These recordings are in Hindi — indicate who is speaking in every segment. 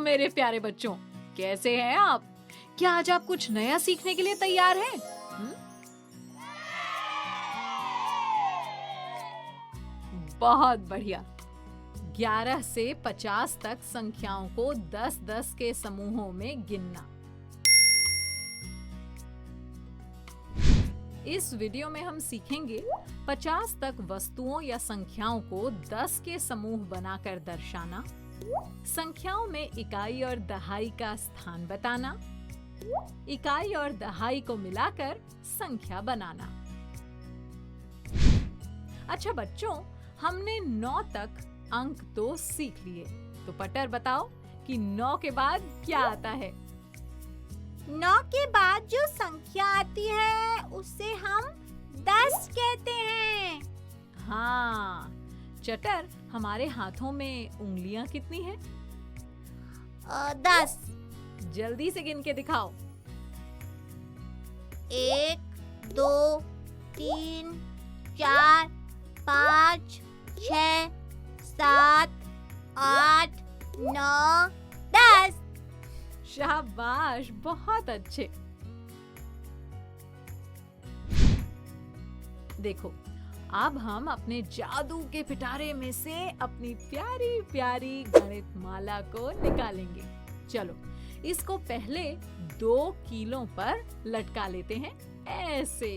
Speaker 1: मेरे प्यारे बच्चों, कैसे हैं आप? क्या आज आप कुछ नया सीखने के लिए तैयार हैं? बहुत बढ़िया। 11 से 50 तक संख्याओं को 10-10 के समूहों में गिनना। इस वीडियो में हम सीखेंगे 50 तक वस्तुओं या संख्याओं को 10 के समूह बनाकर दर्शाना, संख्याओं में इकाई और दहाई का स्थान बताना, इकाई और दहाई को मिलाकर संख्या बनाना। अच्छा बच्चों, हमने 9 तक अंक तो सीख लिए, तो पटर बताओ कि 9 के बाद क्या आता है?
Speaker 2: 9 के बाद जो संख्या आती है उसे हम 10 कहते हैं।
Speaker 1: हाँ, चटर, हमारे हाथों में उंगलियां कितनी हैं?
Speaker 2: 10।
Speaker 1: जल्दी से गिन के दिखाओ।
Speaker 2: 1 2 3 4 5 6 7 8 9 10।
Speaker 1: शाबाश, बहुत अच्छे। देखो, अब हम अपने जादू के पिटारे में से अपनी प्यारी प्यारी गणित माला को निकालेंगे। चलो, इसको पहले 2 कीलों पर लटका लेते हैं, ऐसे।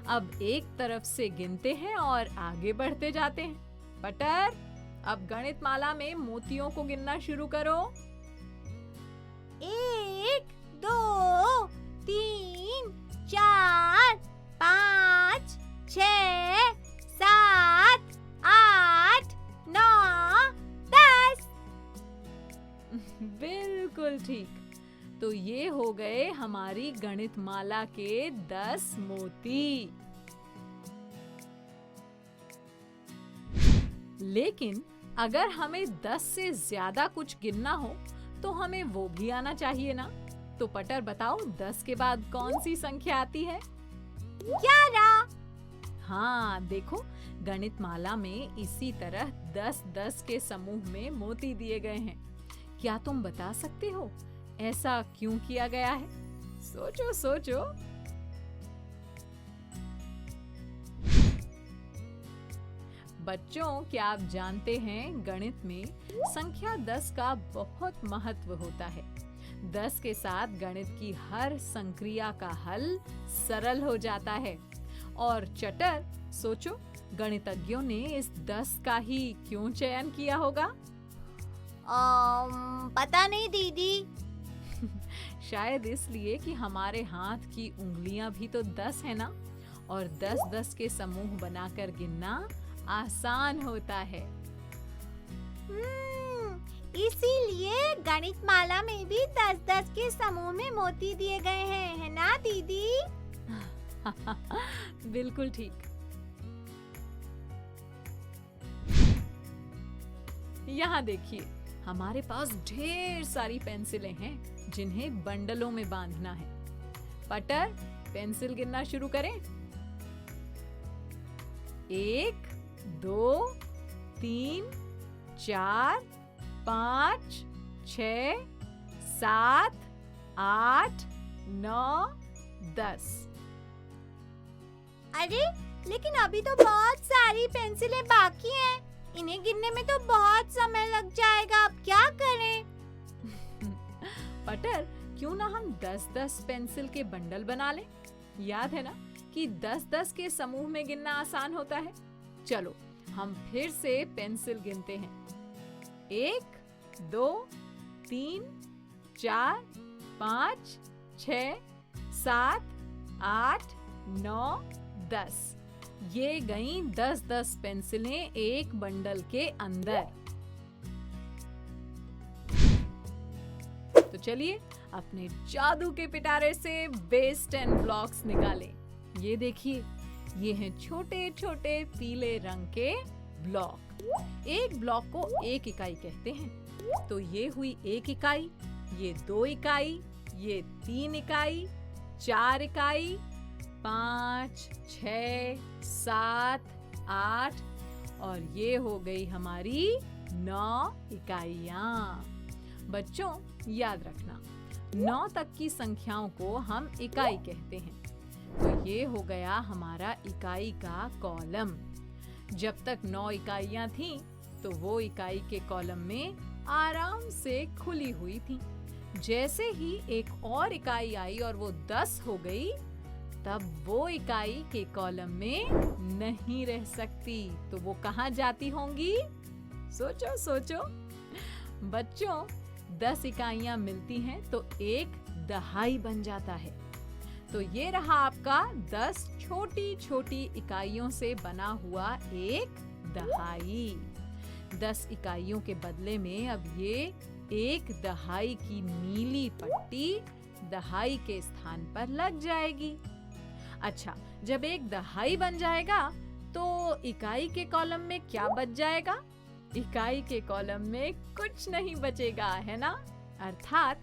Speaker 1: अब एक तरफ से गिनते हैं और आगे बढ़ते जाते हैं। पटर, अब गणित माला में मोतियों को गिनना शुरू करो।
Speaker 2: 1 2 3 4 5 6 7 8 9 10।
Speaker 1: बिल्कुल ठीक। तो ये हो गए हमारी गणित माला के 10 मोती। लेकिन अगर हमें 10 से ज्यादा कुछ गिनना हो तो हमें वो भी आना चाहिए ना। तो पटर बताओ, 10 के बाद कौन सी संख्या आती है?
Speaker 2: 11।
Speaker 1: हाँ, देखो, गणित माला में इसी तरह 10-10 के समूह में मोती दिए गए हैं। क्या तुम बता सकते हो ऐसा क्यों किया गया है? सोचो सोचो। बच्चों, क्या आप जानते हैं गणित में संख्या 10 का बहुत महत्व होता है। 10 के साथ गणित की हर संक्रिया का हल सरल हो जाता है। और चटर, सोचो, गणितज्ञों ने इस 10 का ही क्यों चयन किया होगा?
Speaker 2: पता नहीं दीदी।
Speaker 1: शायद इसलिए कि हमारे हाथ की उंगलियां भी तो 10 है ना, और 10-10 के समूह बनाकर गिनना आसान होता है।
Speaker 2: इसीलिए गणित माला में भी 10-10 के समूह में मोती दिए गए हैं, है ना दीदी?
Speaker 1: बिल्कुल ठीक। यहाँ देखिए, हमारे पास ढेर सारी पेंसिलें हैं जिन्हें बंडलों में बांधना है। पटर, पेंसिल गिनना शुरू करें। 1 2 3 4 5 6 7 8 9 10।
Speaker 2: अरे, लेकिन अभी तो बहुत सारी पेंसिलें बाकी हैं। इन्हें गिनने में तो बहुत समय लग जाएगा। अब क्या करें?
Speaker 1: पटर, क्यों ना हम 10-10 पेंसिल के बंडल बना लें? याद है ना कि 10-10 के समूह में गिनना आसान होता है। चलो, हम फिर से पेंसिल गिनते हैं। 1 2 3 4 5 6 7 8 9 10। ये गईं 10-10 पेंसिलें एक बंडल के अंदर। तो चलिए, अपने जादू के पिटारे से बेस 10 ब्लॉक्स निकालें। ये देखिए, ये हैं छोटे छोटे पीले रंग के ब्लॉक। एक ब्लॉक को 1 इकाई कहते हैं। तो ये हुई 1 इकाई, ये 2 इकाई, ये 3 इकाई, 4 इकाई, 5 6 7 8 और ये हो गई हमारी 9 इकाइयां। बच्चों याद रखना, 9 तक की संख्याओं को हम इकाई कहते हैं। तो ये हो गया हमारा इकाई का कॉलम। जब तक 9 इकाइयां थीं, तो वो इकाई के कॉलम में आराम से खुली हुई थी। जैसे ही एक और इकाई आई और वो 10 हो गई, तब वो इकाई के कॉलम में नहीं रह सकती। तो वो कहाँ जाती होंगी? सोचो सोचो। बच्चों, 10 इकाइयां मिलती हैं तो एक दहाई बन जाता है। तो ये रहा आपका 10 छोटी छोटी इकाइयों से बना हुआ एक दहाई। 10 इकाइयों के बदले में अब ये एक दहाई की नीली पट्टी दहाई के स्थान पर लग जाएगी। अच्छा, जब एक दहाई बन जाएगा तो इकाई के कॉलम में क्या बच जाएगा? इकाई के कॉलम में कुछ नहीं बचेगा, है ना? अर्थात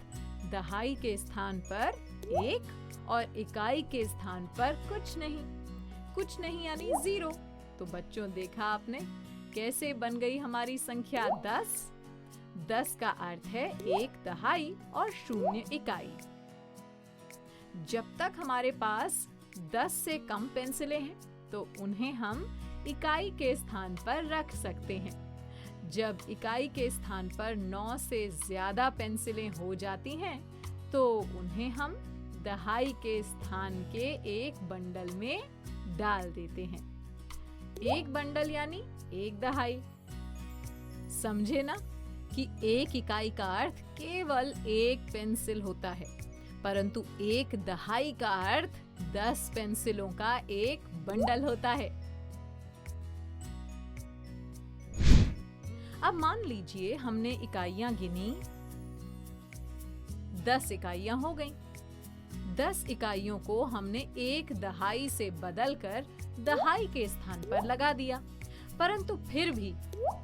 Speaker 1: दहाई के स्थान पर 1 और इकाई के स्थान पर कुछ नहीं यानी 0। तो बच्चों, देखा आपने कैसे बन गई हमारी संख्या 10? 10 का अर्थ है 1 दहाई और 0 इकाई। जब तक हमारे पास 10 से कम पेंसिलें हैं, तो उन्हें हम इकाई के स्थान पर रख सकते हैं। जब इकाई के स्थान पर 9 से ज्यादा पेंसिलें हो जाती हैं, तो उन्हें हम दहाई के स्थान के एक बंडल में डाल देते हैं। एक बंडल यानी एक दहाई। समझे ना कि एक इकाई का अर्थ केवल एक पेंसिल होता है, परंतु एक दहाई का अर्थ 10 पेंसिलों का एक बंडल होता है। अब मान लीजिए हमने इकाइयां गिनी, 10 इकाइयां हो गईं। 10 इकाइयों को हमने एक दहाई से बदलकर दहाई के स्थान पर लगा दिया, परंतु फिर भी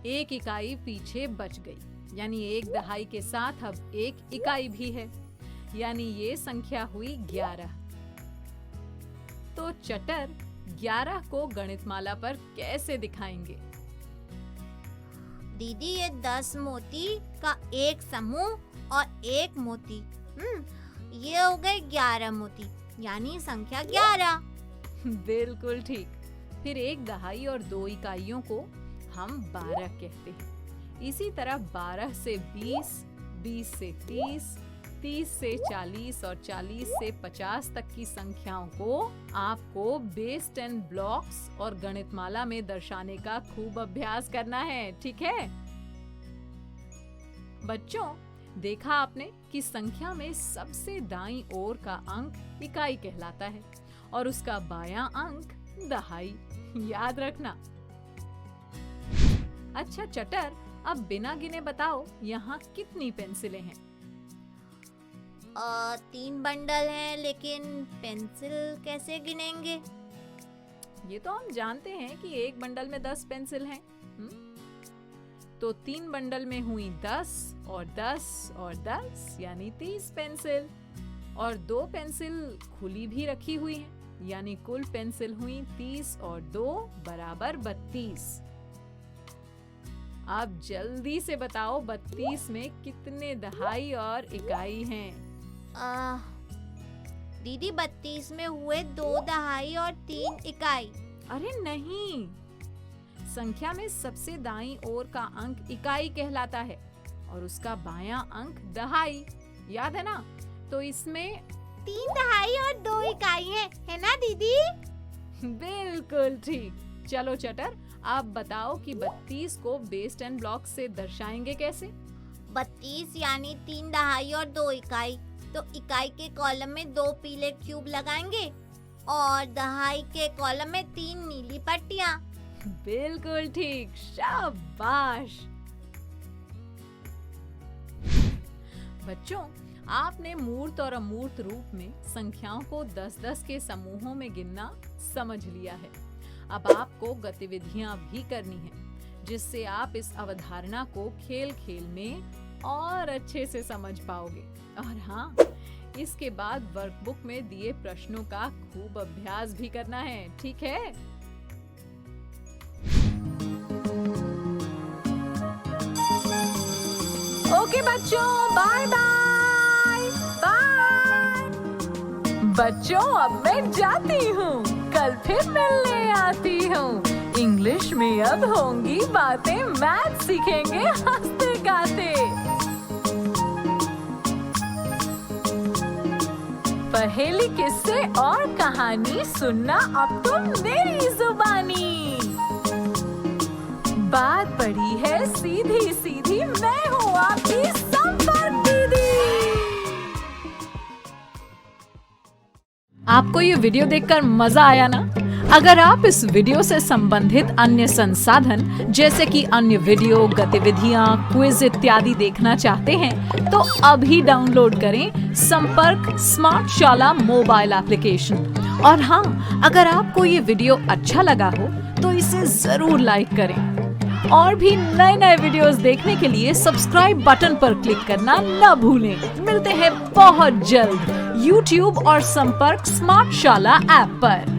Speaker 1: एक इकाई पीछे बच गई, यानी एक दहाई के साथ अब एक इकाई भी है, यानी ये संख्या हुई 11। तो चटर 11 को गणितमाला पर कैसे दिखाएंगे?
Speaker 2: दीदी, ये 10 मोती का एक समूह और एक मोती, ये हो गए 11 मोती, यानी संख्या 11।
Speaker 1: बिल्कुल ठीक। फिर एक दहाई और 2 इकाइयों को हम 12 कहते हैं। इसी तरह 12 से 20, 20 से 30, 30 से 40 और 40 से 50 तक की संख्याओं को आपको बेस 10 ब्लॉक्स और गणितमाला में दर्शाने का खूब अभ्यास करना है, ठीक है? बच्चों, देखा आपने कि संख्या में सबसे दाईं ओर का अंक इकाई कहलाता है और उसका बायां अंक दहाई। याद रखना। अच्छा चटर, अब बिना गिने बताओ, यहाँ कितनी पेंसिलें हैं?
Speaker 2: 3 बंडल हैं, लेकिन पेंसिल कैसे गिनेंगे?
Speaker 1: ये तो हम जानते हैं कि एक बंडल में 10 पेंसिल हैं। तो 3 बंडल में हुई 10 और 10 और 10 यानी 30 पेंसिल, और 2 पेंसिल खुली भी रखी हुई हैं, यानी कुल पेंसिल हुई 30 और 2 बराबर 32। अब जल्दी से बताओ 32 में कितने दहाई और इकाई हैं?
Speaker 2: दीदी, 32 में हुए 2 दहाई और 3 इकाई।
Speaker 1: अरे नहीं, संख्या में सबसे दाईं ओर का अंक इकाई कहलाता है और उसका बायां अंक दहाई। याद है ना? तो इसमें
Speaker 2: 3 दहाई और 2 इकाई है ना दीदी?
Speaker 1: बिल्कुल ठीक। चलो चटर, आप बताओ कि 32 को बेस 10 ब्लॉक से दर्शाएंगे कैसे?
Speaker 2: 32 यानी 3 दहाई और 2 इकाई। तो इकाई के कॉलम में 2 पीले क्यूब लगाएंगे और दहाई के कॉलम में 3 नीली पट्टियां।
Speaker 1: बिल्कुल ठीक, शाबाश। बच्चों, आपने मूर्त और अमूर्त रूप में संख्याओं को 10-10 के समूहों में गिनना समझ लिया है। अब आपको गतिविधियां भी करनी हैं, जिससे आप इस अवधारणा को खेल खेल में और अच्छे से समझ पाओगे। और हाँ, इसके बाद वर्कबुक में दिए प्रश्नों का खूब अभ्यास भी करना है, ठीक है? ओके बच्चों, बाय बाय बाय। बच्चों अब मैं जाती हूँ, कल फिर मिलने आती हूँ। इंग्लिश में अब होंगी बातें, मैथ सीखेंगे हंसते गाते। पहेली, किस्से और कहानी सुनना अब तुम मेरी जुबानी। बात बड़ी है सीधी सीधी, मैं हूँ आपकी संपर्क दीदी। आपको ये वीडियो देखकर मजा आया ना? अगर आप इस वीडियो से संबंधित अन्य संसाधन जैसे कि अन्य वीडियो, गतिविधियां, क्विज इत्यादि देखना चाहते हैं तो अभी डाउनलोड करें संपर्क स्मार्ट शाला मोबाइल एप्लीकेशन। और हाँ, अगर आपको ये वीडियो अच्छा लगा हो तो इसे जरूर लाइक करें। और भी नए नए वीडियोस देखने के लिए सब्सक्राइब बटन पर क्लिक करना न भूलें। मिलते हैं बहुत जल्द YouTube और संपर्क स्मार्ट शाला ऐप पर।